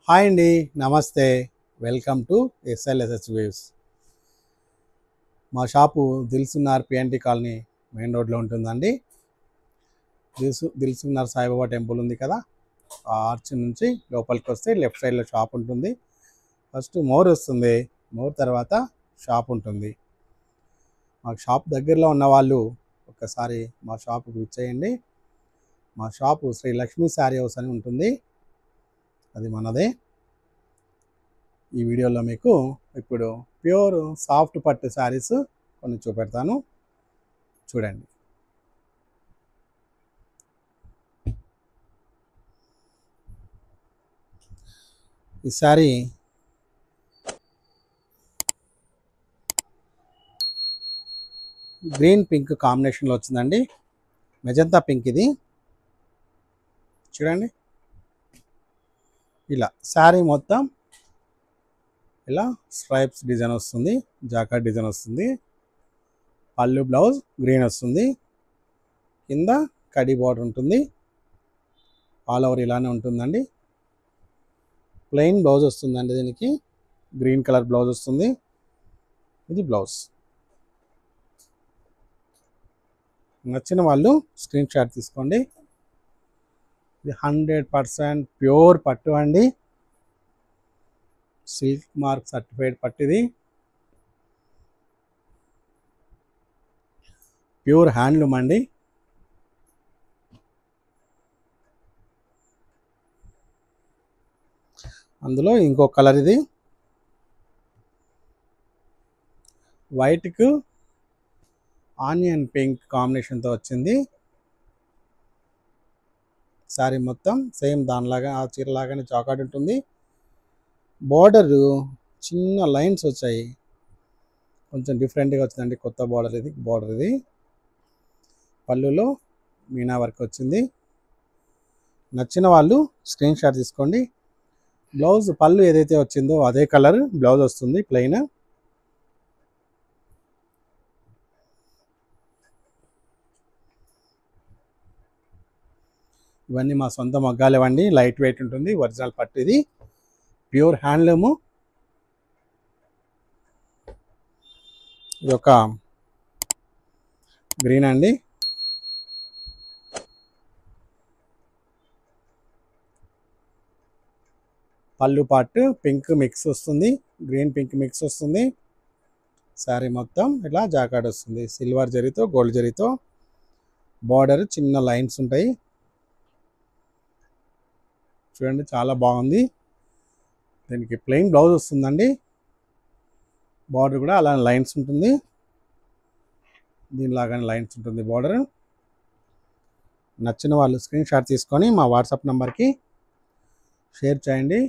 Hi అండి, నమస్తే. Welcome to SLSH waves. మా shop Dilsukhnagar PNT colony main రోడ్లో ఉంటుందండి. దిల్సుఖ్నగర్ సాయిబాబా టెంపుల్ ఉంది కదా, ఆ ఆర్చ్ నుంచి లోపలికి వస్తే లెఫ్ట్ సైడ్లో షాప్ ఉంటుంది. ఫస్ట్ మోర్ వస్తుంది, మోర్ తర్వాత షాప్ ఉంటుంది. మాకు షాప్ దగ్గరలో ఉన్న వాళ్ళు ఒక్కసారి మా షాపుకి విచ్చేయండి. మా షాపు శ్రీ లక్ష్మీ శారీ హౌస్ అని ఉంటుంది, అది మనదే. ఈ వీడియోలో మీకు ఇప్పుడు ప్యూర్ సాఫ్ట్ పట్టు శారీస్ కొన్ని చూపెడతాను, చూడండి. ఈ శారీ గ్రీన్ పింక్ కాంబినేషన్లో వచ్చిందండి. మెజంతా పింక్ ఇది, చూడండి. ఇలా శారీ మొత్తం ఇలా స్ట్రైప్స్ డిజైన్ వస్తుంది, జాకెట్ డిజైన్ వస్తుంది. పళ్ళు బ్లౌజ్ గ్రీన్ వస్తుంది, కింద కడి బార్డర్ ఉంటుంది. ఆల్ ఓవర్ ఇలానే ఉంటుందండి. ప్లెయిన్ బ్లౌజ్ వస్తుందండి, దీనికి గ్రీన్ కలర్ బ్లౌజ్ వస్తుంది. ఇది బ్లౌజ్. నచ్చిన వాళ్ళు స్క్రీన్ షాట్ తీసుకోండి. ఇది 100% ప్యూర్ పట్టు అండి, సిల్క్ మార్క్ సర్టిఫైడ్ పట్టు. ఇది ప్యూర్ హ్యాండ్లూమ్ అండి. అందులో ఇంకో కలర్, ఇది వైట్కు ఆనియన్ పింక్ కాంబినేషన్తో వచ్చింది. శారీ మొత్తం సేమ్ దానిలాగా, ఆ చీరలాగానే జాకెట్ ఉంటుంది. బార్డర్ చిన్న లైన్స్ వచ్చాయి, కొంచెం డిఫరెంట్గా వచ్చిందండి. కొత్త బార్డర్ ఇది, బార్డర్ ఇది. పళ్ళులో మీనా వర్క్ వచ్చింది. నచ్చిన వాళ్ళు స్క్రీన్ షాట్ తీసుకోండి. బ్లౌజ్ పళ్ళు ఏదైతే వచ్చిందో అదే కలర్ బ్లౌజ్ వస్తుంది, ప్లెయిన్. ఇవన్నీ మా సొంత మగ్గాలేవండి, లైట్ వెయిట్ ఉంటుంది, ఒరిజినల్ పట్టు. ఇది ప్యూర్ హ్యాండ్లూము. ఇది ఒక గ్రీన్ అండి, పళ్ళు పార్ట్ పింక్ మిక్స్ వస్తుంది, గ్రీన్ పింక్ మిక్స్ వస్తుంది. శారీ మొత్తం ఇట్లా జాకెట్ వస్తుంది, సిల్వర్ జరీతో గోల్డ్ జరీతో. బార్డర్ చిన్న లైన్స్ ఉంటాయి, చూడండి, చాలా బాగుంది. దీనికి ప్లెయిన్ బ్లౌజ్ వస్తుందండి, బార్డర్ కూడా అలా లైన్స్ ఉంటుంది, దీనిలాగానే లైన్స్ ఉంటుంది బార్డర్. నచ్చిన వాళ్ళు స్క్రీన్ షాట్ తీసుకొని మా వాట్సాప్ నెంబర్కి షేర్ చేయండి.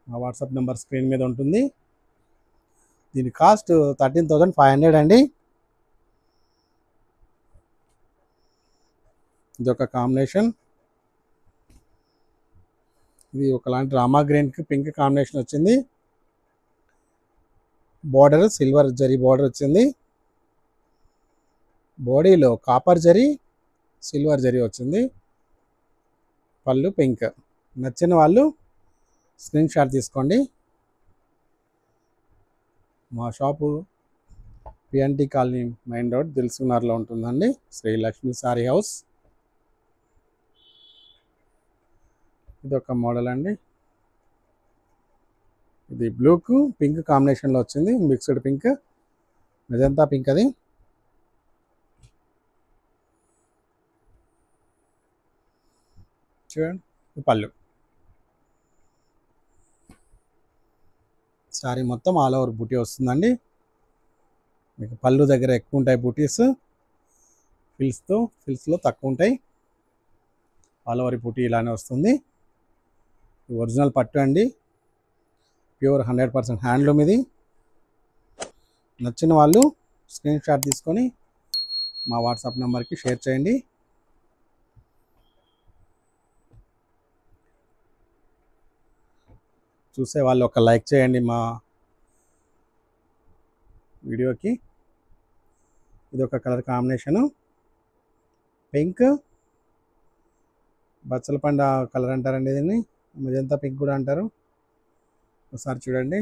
మా వాట్సాప్ నెంబర్ స్క్రీన్ మీద ఉంటుంది. దీని కాస్ట్ 13,500 అండి. ఇది ఒక కాంబినేషన్. ఇది ఒకలాంటి రామా గ్రీన్కి పింక్ కాంబినేషన్ వచ్చింది. బార్డర్ సిల్వర్ జరీ బార్డర్ వచ్చింది, బాడీలో కాపర్ జరీ సిల్వర్ జరీ వచ్చింది. పళ్ళు పింక్. నచ్చిన వాళ్ళు స్క్రీన్ షాట్ తీసుకోండి. మా shop PNT colony main road దిల్సుఖ్నగర్లో ఉంటుందండి, శ్రీ లక్ష్మీ శారీ హౌస్. ఇది ఒక మోడల్ అండి, ఇది బ్లూకు పింక్ కాంబినేషన్లో వచ్చింది, మిక్స్డ్ పింక్, మెజంతా పింక్. అది చూడండి, పళ్ళు. శారీ మొత్తం ఆల్ ఓవర్ బూటీ వస్తుందండి. మీకు పళ్ళు దగ్గర ఎక్కువ ఉంటాయి బూటీస్, ఫిల్స్లో తక్కువ ఉంటాయి. ఆల్ ఓవర్ బూటీ ఇలానే వస్తుంది. ఒరిజినల్ పట్టు అండి, ప్యూర్ 100% హ్యాండ్లూమ్. ఇది నచ్చిన వాళ్ళు స్క్రీన్ షాట్ తీసుకొని మా వాట్సాప్ నెంబర్కి షేర్ చేయండి. చూసే వాళ్ళు ఒక లైక్ చేయండి మా వీడియోకి. ఇది ఒక కలర్ కాంబినేషను, పింక్ బచ్చల పండు కలర్ అంటారండి దీన్ని, మెజంతా పింక్ కూడా అంటారు. ఒకసారి చూడండి.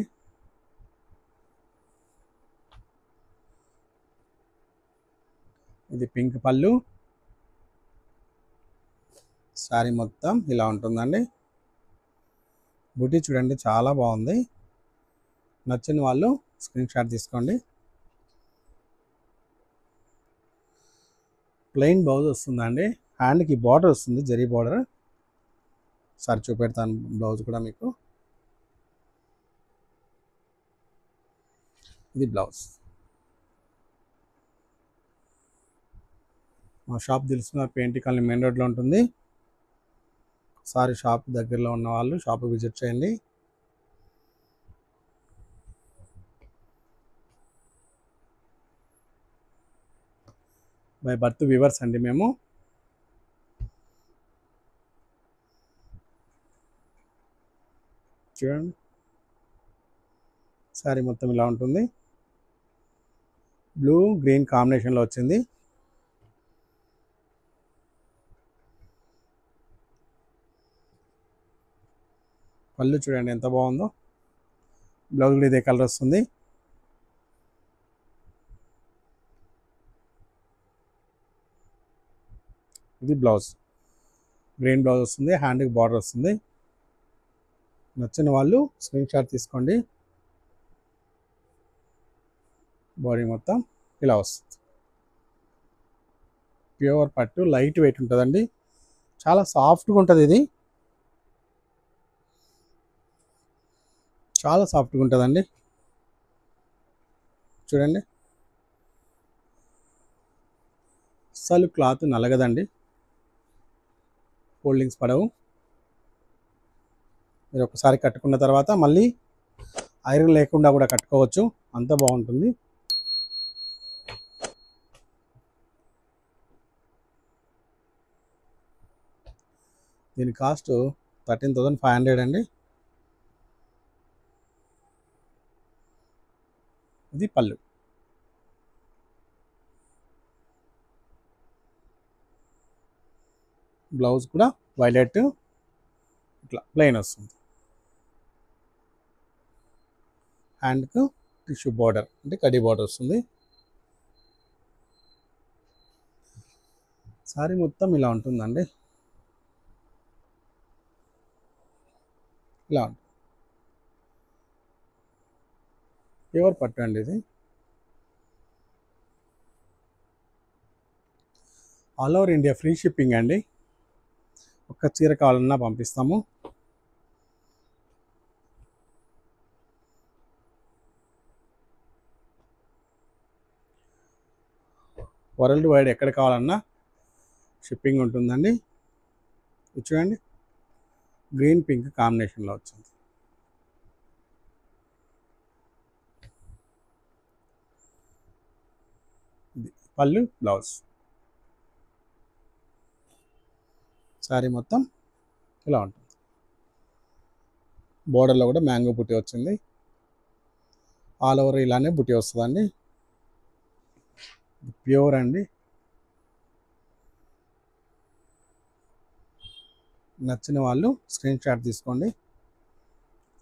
ఇది పింక్ పళ్ళు. శారీ మొత్తం ఇలా ఉంటుందండి. బుటీ చూడండి చాలా బాగుంది. నచ్చిన వాళ్ళు స్క్రీన్ షాట్ తీసుకోండి. ప్లెయిన్ బ్లౌజ్ వస్తుందండి. హ్యాండ్కి బార్డర్ వస్తుంది, జరీ బార్డర్. ఒకసారి చూపెడతాను బ్లౌజ్ కూడా మీకు. ఇది బ్లౌజ్. మా షాప్ తెలుసుకున్న పెయింట్ కాలనీ మెయిన్ రోడ్లో ఉంటుంది. ఒకసారి షాప్ దగ్గరలో ఉన్న వాళ్ళు షాప్ విజిట్ చేయండి. బై బర్త్ వీవర్స్ అండి మేము. చూడండి శారీ మొత్తం ఇలా ఉంటుంది. బ్లూ గ్రీన్ కాంబినేషన్లో వచ్చింది. పళ్ళు చూడండి ఎంత బాగుందో. బ్లౌజ్ కూడా ఇదే కలర్ వస్తుంది. ఇది బ్లౌజ్, గ్రీన్ బ్లౌజ్ వస్తుంది, హ్యాండ్కి బార్డర్ వస్తుంది. నచ్చిన వాళ్ళు స్క్రీన్ షాట్ తీసుకోండి. బాడీ మొత్తం ఇలా వస్తుంది. ప్యూర్ పట్టు, లైట్ వెయిట్ ఉంటుందండి, చాలా సాఫ్ట్గా ఉంటుంది. ఇది చాలా సాఫ్ట్గా ఉంటుందండి. చూడండి అసలు క్లాత్ నలగదండి, ఫోల్డింగ్స్ పడవు. మీరు ఒకసారి కట్టుకున్న తర్వాత మళ్ళీ ఐరన్ లేకుండా కూడా కట్టుకోవచ్చు, అంత బాగుంటుంది. దీని కాస్ట్ 13,500 అండి. ఇది పళ్ళు. బ్లౌజ్ కూడా వైలెట్ ఇట్లా ప్లెయిన్ వస్తుంది. హ్యాండ్కు టిష్యూ బార్డర్ అంటే కడ్డీ బార్డర్ వస్తుంది. శారీ మొత్తం ఇలా ఉంటుందండి. ఇలా ఉంటుంది. ప్యూర్ పట్టు అండి ఇది. All over India free shipping అండి. ఒక్క చీర కావాలన్నా పంపిస్తాము. వరల్డ్ వైడ్ ఎక్కడ కావాలన్నా షిప్పింగ్ ఉంటుందండి. ఇది చూడండి గ్రీన్ పింక్ కాంబినేషన్లో వచ్చింది. ఇది పళ్ళు, బ్లౌజ్. శారీ మొత్తం ఇలా ఉంటుంది. బోర్డర్లో కూడా మ్యాంగో బుట్టి వచ్చింది. ఆల్ ఓవర్ ఇలానే బుట్టి వస్తుందండి. ప్యూర్ అండి. నచ్చిన వాళ్ళు స్క్రీన్ షాట్ తీసుకోండి.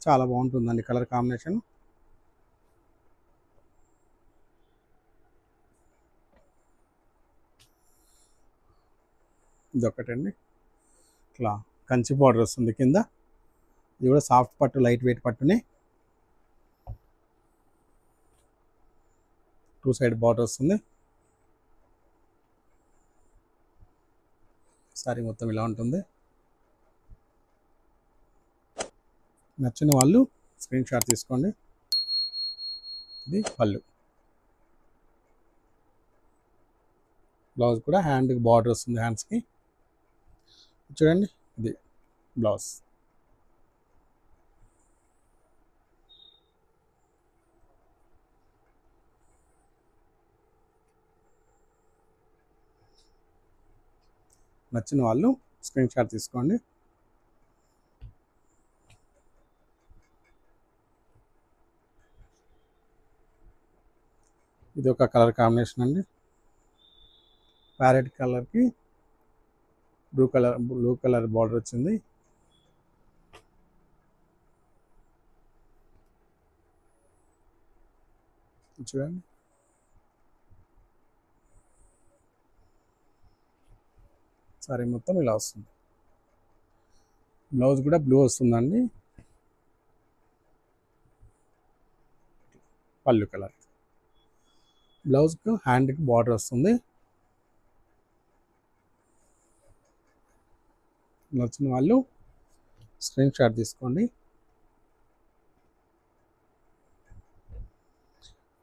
చాలా బాగుంటుందండి కలర్ కాంబినేషన్. ఇది ఒకటండి. ఇట్లా కంచి బార్డర్ వస్తుంది కింద. ఇది కూడా సాఫ్ట్ పట్టు, లైట్ వెయిట్ పట్టునే. 2 సైడ్ బార్డర్ వస్తుంది. సారీ మొత్తం ఇలా ఉంటుంది. నచ్చిన వాళ్ళు స్క్రీన్ షాట్ తీసుకోండి. ఇది పళ్ళు. బ్లౌజ్ కూడా హ్యాండ్కి బార్డర్ వస్తుంది. హ్యాండ్స్కి చూడండి ఇది బ్లౌజ్. నచ్చిన వాళ్ళు స్క్రీన్ షాట్ తీసుకోండి. ఇది ఒక కలర్ కాంబినేషన్ అండి. ప్యారెట్ కలర్కి బ్లూ కలర్ బార్డర్ వచ్చింది. చూడండి, సారీ మొత్తం ఇలా వస్తుంది. బ్లౌజ్ కూడా బ్లూ వస్తుందండి. పళ్ళు కలర్. బ్లౌజ్కు హ్యాండ్కి బార్డర్ వస్తుంది. నచ్చిన వాళ్ళు స్క్రీన్ షాట్ తీసుకోండి.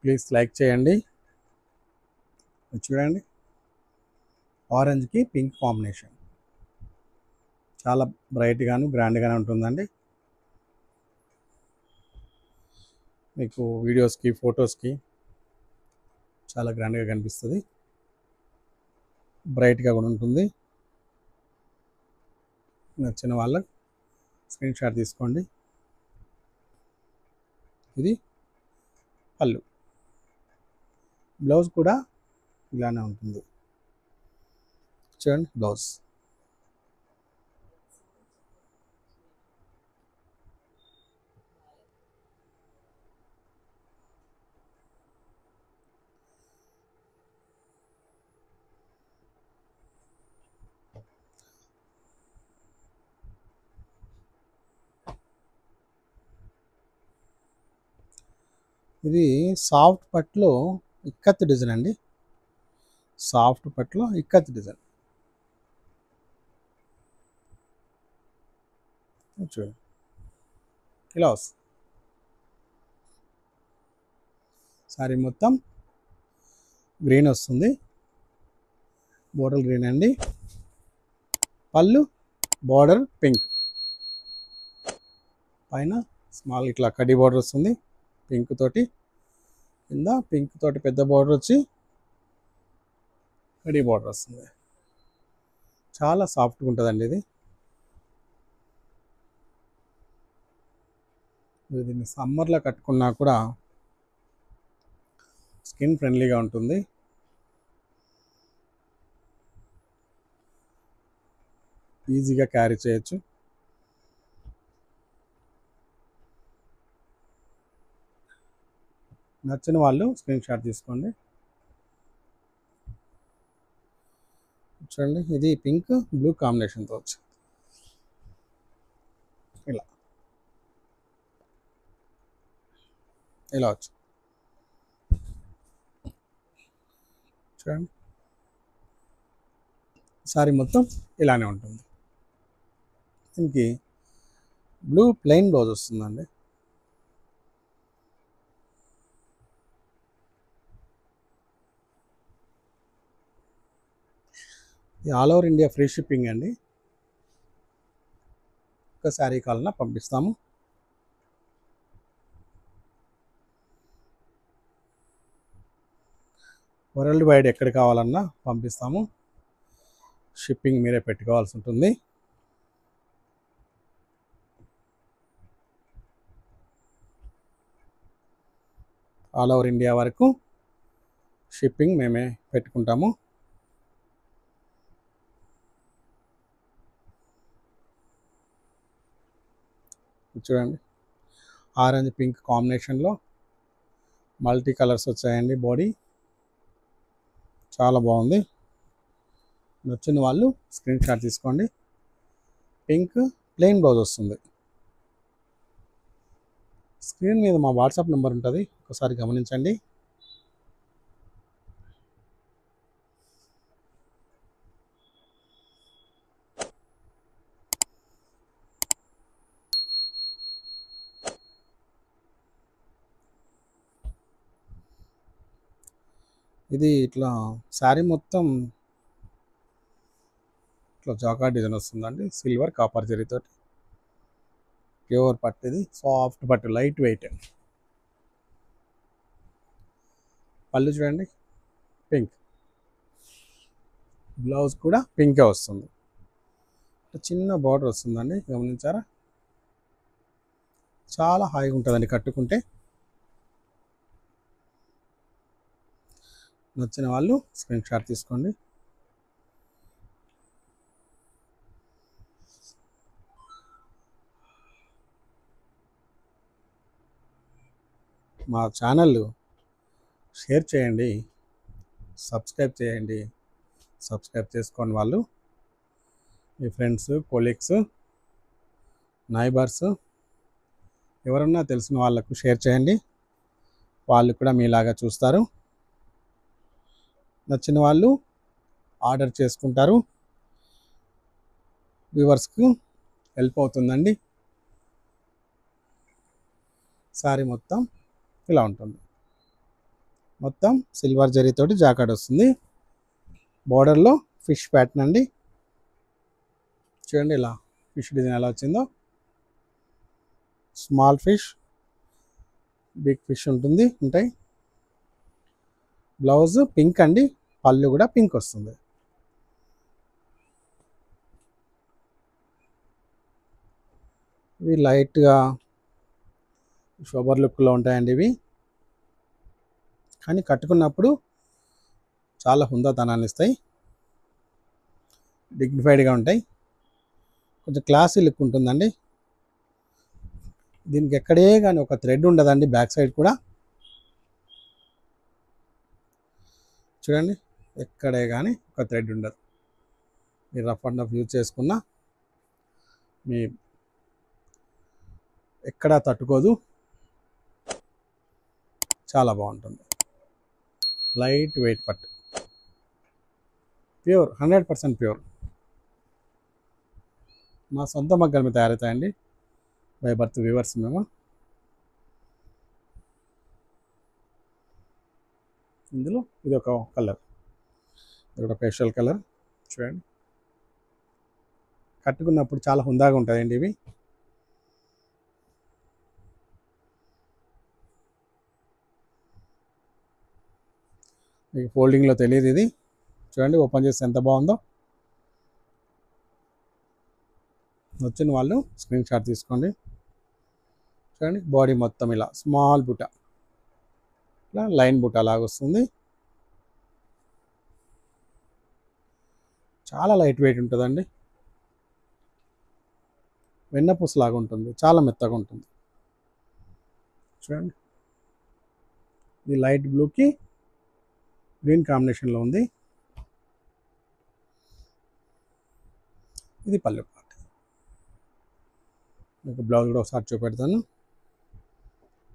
ప్లీజ్ లైక్ చేయండి. చూడండి, ఆరెంజ్కి పింక్ కాంబినేషన్ చాలా బ్రైట్గాను గ్రాండ్గానే ఉంటుందండి. మీకు వీడియోస్కి ఫొటోస్కి చాలా గ్రాండ్గా కనిపిస్తుంది. బ్రైట్గా కూడా ఉంటుంది. నచ్చిన వాళ్ళ స్క్రీన్ షాట్ తీసుకోండి. ఇది పళ్ళు. బ్లౌజ్ కూడా ఇలానే ఉంటుంది. చూడండి బ్లౌజ్. ఇది సాఫ్ట్ పట్టులో ఇక్కత్ డిజైన్ అండి. సాఫ్ట్ పట్టులో ఇక్కత్ డిజైన్ చూడండి, ఇలా వస్తుంది. సారీ మొత్తం గ్రీన్ వస్తుంది. బోర్డర్ గ్రీన్ అండి. పళ్ళు బార్డర్ పింక్. పైన స్మాల్ ఇట్లా కడ్డీ బార్డర్ వస్తుంది పింక్ తోటి. కింద పింక్ తోటి పెద్ద బార్డర్ వచ్చి కడ్డీ బార్డర్ వస్తుంది. చాలా సాఫ్ట్గా ఉంటుందండి ఇది. దీన్ని సమ్మర్లో కట్టుకున్నా కూడా స్కిన్ ఫ్రెండ్లీగా ఉంటుంది. ఈజీగా క్యారీ చేయొచ్చు. నచ్చిన వాళ్ళు స్క్రీన్ షాట్ తీసుకోండి. చూడండి, ఇది పింక్ బ్లూ కాంబినేషన్తో వచ్చి ఇలా వచ్చి చూడండి. సారీ మొత్తం ఇలానే ఉంటుంది. దీనికి బ్లూ ప్లెయిన్ బ్లౌజ్ వస్తుందండి. ఇది all over India free shipping అండి. ఒక శారీ కావాలన్నా పంపిస్తాము. వరల్డ్ వైడ్ ఎక్కడ కావాలన్నా పంపిస్తాము. షిప్పింగ్ మీరే పెట్టుకోవాల్సి ఉంటుంది. ఆల్ ఓవర్ ఇండియా వరకు షిప్పింగ్ మేమే పెట్టుకుంటాము. చూడండి, ఆరెంజ్ పింక్ కాంబినేషన్లో మల్టీ కలర్స్ వచ్చాయండి. బాడీ చాలా బాగుంది. నచ్చిన వాళ్ళు స్క్రీన్ షాట్ తీసుకోండి. పింక్ ప్లెయిన్ బ్లౌజ్ వస్తుంది. స్క్రీన్ మీద మా వాట్సాప్ నెంబర్ ఉంటుంది, ఒకసారి గమనించండి. ఇది ఇట్లా శారీ మొత్తం ఇట్లా జాకా డిజైన్ వస్తుందండి. సిల్వర్ కాపర్ జరీతో ప్యూర్ పట్టు. ఇది సాఫ్ట్ పట్టు, లైట్ వెయిట్. పళ్ళు చూడండి పింక్. బ్లౌజ్ కూడా పింకే వస్తుంది. చిన్న బార్డర్ వస్తుందండి, గమనించారా? చాలా హాయిగా ఉంటుందండి కట్టుకుంటే. నచ్చిన వాళ్ళు స్క్రీన్ షాట్ తీసుకోండి. మా ఛానల్ షేర్ చేయండి, సబ్స్క్రైబ్ చేయండి. సబ్స్క్రైబ్ చేసుకోని వాళ్ళు మీ ఫ్రెండ్స్, కొలీగ్స్, నైబర్స్ ఎవరన్నా తెలిసిన వాళ్ళకు షేర్ చేయండి. వాళ్ళు కూడా మీలాగా చూస్తారు. నచ్చిన వాళ్ళు ఆర్డర్ చేసుకుంటారు. వ్యూవర్స్కు హెల్ప్ అవుతుందండి. సారీ మొత్తం ఇలా ఉంటుంది. మొత్తం సిల్వర్ జరీతోటి జాకెట్ వస్తుంది. బోర్డర్లో ఫిష్ ప్యాటర్న్ అండి. చూడండి ఇలా ఫిష్ డిజైన్ ఎలా వచ్చిందో. స్మాల్ ఫిష్, బిగ్ ఫిష్ ఉంటాయి. బ్లౌజ్ పింక్ అండి, పళ్ళు కూడా పింక్ వస్తుంది. ఇవి లైట్గా షోబర్ లుక్లో ఉంటాయండి ఇవి. కానీ కట్టుకున్నప్పుడు చాలా హుందాతనాన్ని ఇస్తాయి, డిగ్నిఫైడ్గా ఉంటాయి. కొంచెం క్లాసీ లుక్ ఉంటుందండి. దీనికి ఎక్కడే కానీ ఒక థ్రెడ్ ఉండదండి. బ్యాక్ సైడ్ కూడా చూడండి, ఎక్కడే కానీ ఒక థ్రెడ్ ఉండదు. మీరు రఫ్ అండ్ రఫ్ యూజ్ చేసుకున్నా మీ ఎక్కడా తట్టుకోదు. చాలా బాగుంటుంది. లైట్ వెయిట్ పట్టు, ప్యూర్ 100% ప్యూర్. మా సొంత మగ్గల మీద తయారవుతాయండి. బై బర్త్ వీవర్స్ మేము. ఇందులో ఇది ఒక కలర్, ఇది ఒక పేస్టల్ కలర్. చూడండి, కట్టుకున్నప్పుడు చాలా హుందాగా ఉంటాయండి ఇవి. మీకు ఫోల్డింగ్లో తెలియదు ఇది. చూడండి ఓపెన్ చేస్తే ఎంత బాగుందో. వచ్చిన వాళ్ళు స్క్రీన్ షాట్ తీసుకోండి. చూడండి బాడీ మొత్తం ఇలా స్మాల్ బుట్ట, ఇలా లైన్ బుట్ట లాగా వస్తుంది. చాలా లైట్ వెయిట్ ఉంటుందండి. వెన్నపూస లాగా ఉంటుంది, చాలా మెత్తగా ఉంటుంది. చూడండి, ఇది లైట్ బ్లూకి గ్రీన్ కాంబినేషన్లో ఉంది. ఇది పళ్ళు పార్ట్. మీకు బ్లౌజ్ కూడా ఒకసారి చూపెడతాను.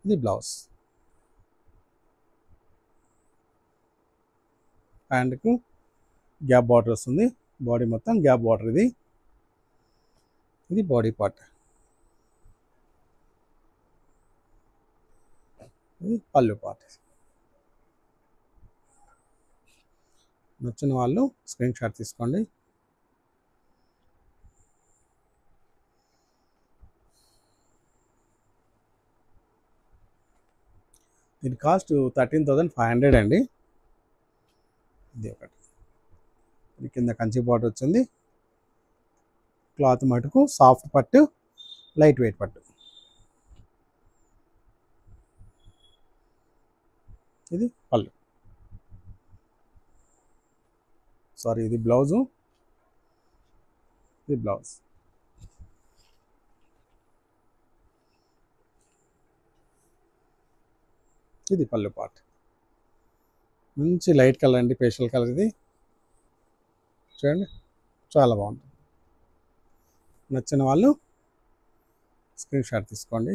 ఇది బ్లౌజ్. హ్యాండ్కు గ్యాప్ బార్డర్ వస్తుంది. బాడీ మొత్తం గ్యాప్ బార్డర్. ఇది బాడీ పార్ట్. ఇది పళ్ళు పార్ట్. నచ్చిన వాళ్ళు స్క్రీన్ షాట్ తీసుకోండి. దీని కాస్ట్ 13,500 అండి. ఇది ఒకటి. ఇది కింద కంచి బార్డర్ వచ్చింది. క్లాత్ మటుకు సాఫ్ట్ పట్టు, లైట్ వెయిట్ పట్టు. ఇది పళ్ళు. సారీ, ఇది బ్లౌజు. ఇది బ్లౌజ్. ఇది పళ్ళు పార్ట్. మంచి లైట్ కలర్ అండి, పేస్టల్ కలర్. ఇది చూడండి, చాలా బాగుంటుంది. నచ్చిన వాళ్ళు స్క్రీన్ షాట్ తీసుకోండి.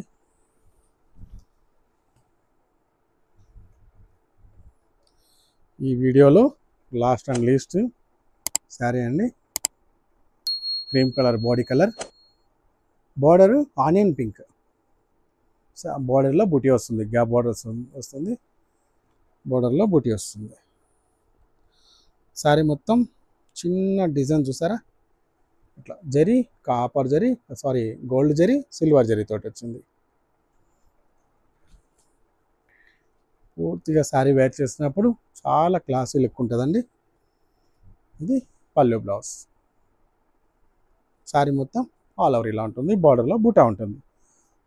ఈ వీడియోలో లాస్ట్ అండ్ లీస్ట్ శారీ అండి. Cream colour body colour, border onion pink. బార్డర్లో బూటీ వస్తుంది, గ్యాప్ బార్డర్ వస్తుంది. బార్డర్లో బూటీ వస్తుంది. శారీ మొత్తం చిన్న డిజైన్ చూసారా, ఇట్లా zari, copper zari, gold zari, silver zari తోటి వచ్చింది. పూర్తిగా శారీ వేర్ చేసినప్పుడు చాలా క్లాసీ లుక్ ఉంటుందండి. ఇది పళ్ళు బ్లౌజ్. శారీ మొత్తం ఆల్ ఓవర్ ఇలా ఉంటుంది. బార్డర్లో బూటా ఉంటుంది.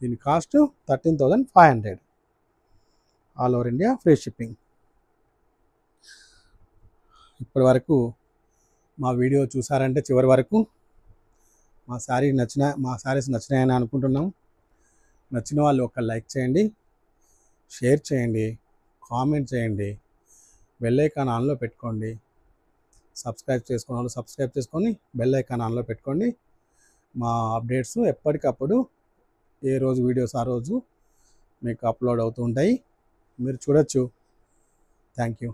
దీని cost 13,500. All over India free shipping. ఇప్పటి వరకు మా వీడియో చూసారంటే చివరి వరకు మా శారీస్ నచ్చినాయని అనుకుంటున్నాం. నచ్చిన వాళ్ళు ఒక లైక్ చేయండి. షేర్ చేయండి, కామెంట్ చేయండి, బెల్ ఐకాన్ ఆన్లో పెట్టుకోండి. సబ్స్క్రైబ్ చేసుకున్న వాళ్ళు సబ్స్క్రైబ్ చేసుకొని బెల్ ఐకాన్ ఆన్లో పెట్టుకోండి. మా అప్డేట్స్ ఎప్పటికప్పుడు ఏ రోజు వీడియోస్ ఆ రోజు మీకు అప్లోడ్ అవుతూ ఉంటాయి, మీరు చూడొచ్చు. Thank you.